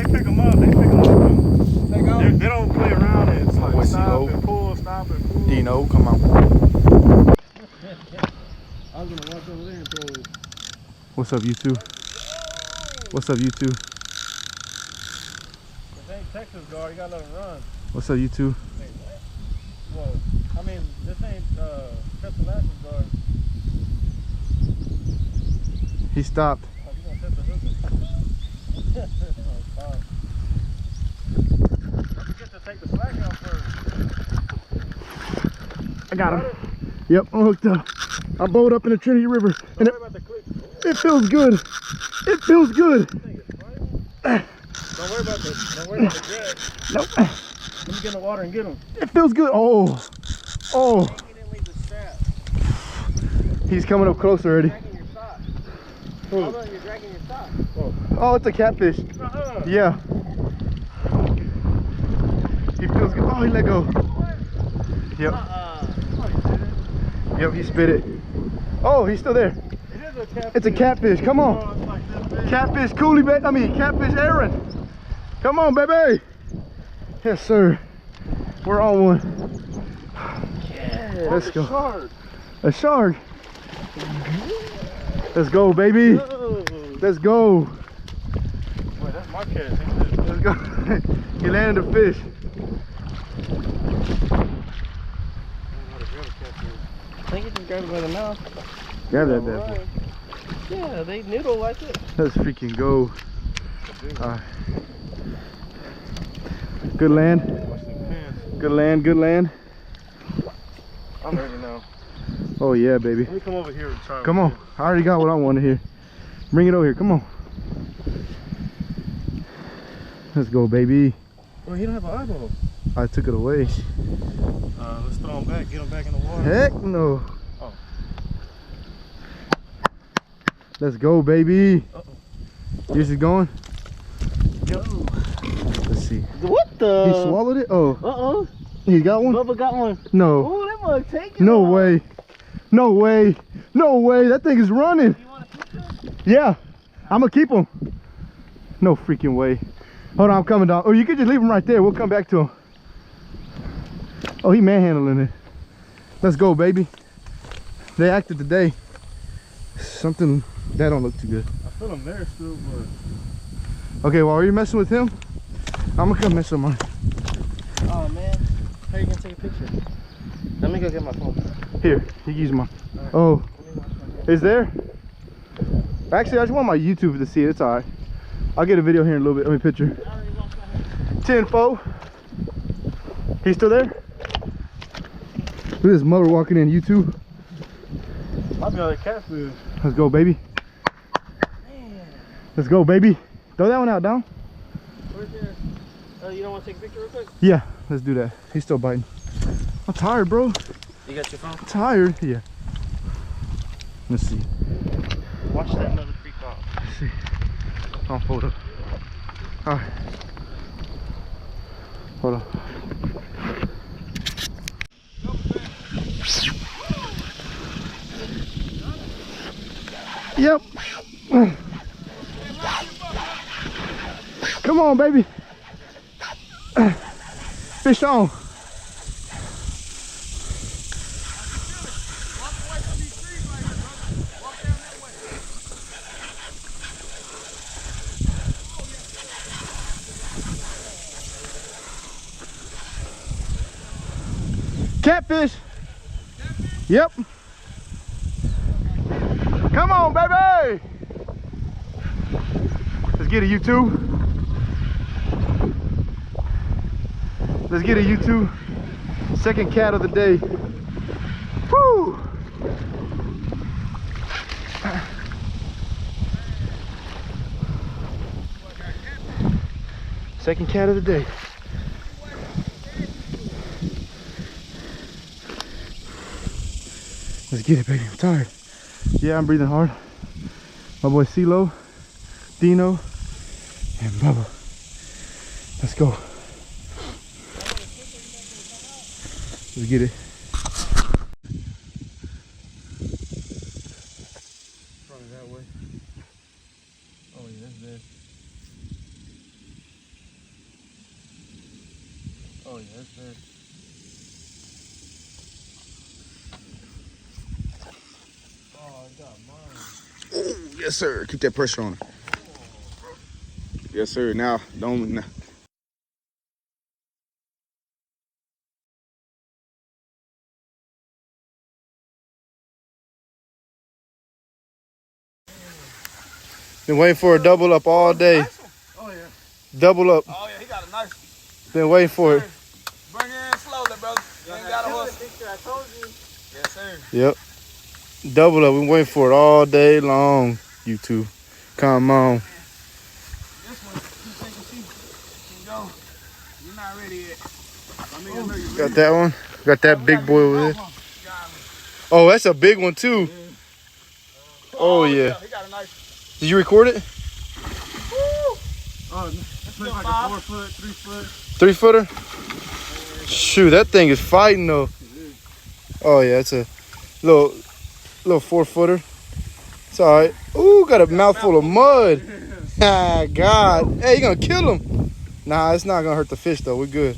pick them up. They pick them up. They don't play around. It's like stop and pull, stop and pull. Dino, come on. I was gonna walk over there and throw it. What's up, you two? What's up, you two? This ain't Texas guard. You gotta let him run. What's up, you two? Wait, what? Whoa. I mean, this ain't Castellanos guard. He stopped. Oh, you gonna set the hooker. Oh, don't forget to take the slack out first. I got him. Yep, I'm hooked up. I bowed up in the Trinity River. And Don't worry about the click. it feels good. It feels good. Don't worry about the drag. Nope. Let me get in the water and get him. It feels good. Oh. Oh. He didn't leave the strap. He's coming up close already. Dragging your sock. Hold on, you're dragging your sock. Oh, it's a catfish. Yeah. He feels good. Oh, he let go. Yep. Yep, he spit it. Oh, he's still there. It is a catfish. It's a catfish. Come on. Oh, it's like this big. Catfish coolie, baby. I mean, catfish Aaron. Come on, baby. Yes, sir. We're on one. Yeah. Let's go. Shark. A shark. Let's go, baby. Oh. Let's go. Wait, that's my catch. Let's go. He landed a fish. I think you just grab it by the mouth. Grab that bad boy. Yeah, they noodle like it. Let's freaking go. Good land. Good land, good land. I'm ready now. Oh yeah, baby. Let me come over here and try. Come on. I already got what I wanted here. Bring it over here. Come on. Let's go, baby. Oh, he don't have an eyeball. I took it away. Let's throw him back. Get him back in the water. Heck no. Oh. Let's go, baby. Uh-oh. Yours is going? Go. Let's see. What the? He swallowed it? Oh. Uh-oh. He got one? Bubba got one. No. Oh, that mug take it. No way. No way. No way. That thing is running. You want to keep him? Yeah. I'm going to keep him. No freaking way. Hold on, I'm coming down. Oh, you could just leave him right there. We'll come back to him. Oh, he manhandling it. Let's go, baby. They acted today. Something that don't look too good. I feel him there still, but... Okay, while you're messing with him, I'm gonna come mess with mine. Oh, man. How you gonna take a picture? Let me go get my phone. Here, you can use mine. Right. Oh, is there? Actually, I just want my YouTube to see it. It's all right. I'll get a video here in a little bit. Let me picture. 10-4. He's still there? Look at this mother walking in. YouTube. Might be another catfish. Let's go, baby. Man. Let's go, baby. Throw that one out, down. Where's your... you don't want to take a picture real quick? Yeah, let's do that. He's still biting. I'm tired, bro. You got your phone? Tired. Yeah. Let's see. Watch that another creek off. Let's see. I'll fold up. All right. Hold on. Yep. Come on, baby. Fish on. Catfish. Yep. Come on, baby. Let's get it, YouTube. Let's get it, YouTube. Second cat of the day. Woo! Second cat of the day. Let's get it, baby. I'm tired. Yeah, I'm breathing hard. My boy CeeLo, Dino, and Bubba. Let's go. Let's get it. Probably that way. Oh yeah, that's dead. Oh yeah, it's there. Oh, I got mine. Ooh, yes, sir. Keep that pressure on. Yes, sir. Now, don't. Now. Been waiting for a double up all day. Oh yeah. Double up. Oh yeah, he got a nice one. Been waiting for it. Bring it in slowly, brother. You ain't got a horse. I told you. Yes, sir. Yep. Double up. Been waiting for it all day long. You two. Come on. This one, you think she can go. You're not ready yet. I know you're Got that one. Got that big boy over there. Oh, that's a big one too. Oh yeah. He got a nice. Did you record it? Oh, it's like a 4 foot, 3 foot. 3 footer? Shoot, that thing is fighting though. Oh yeah, it's a little 4 footer. It's all right. Ooh, got a mouthful of mud. Ah, God. Hey, you gonna kill him? Nah, it's not gonna hurt the fish though. We're good.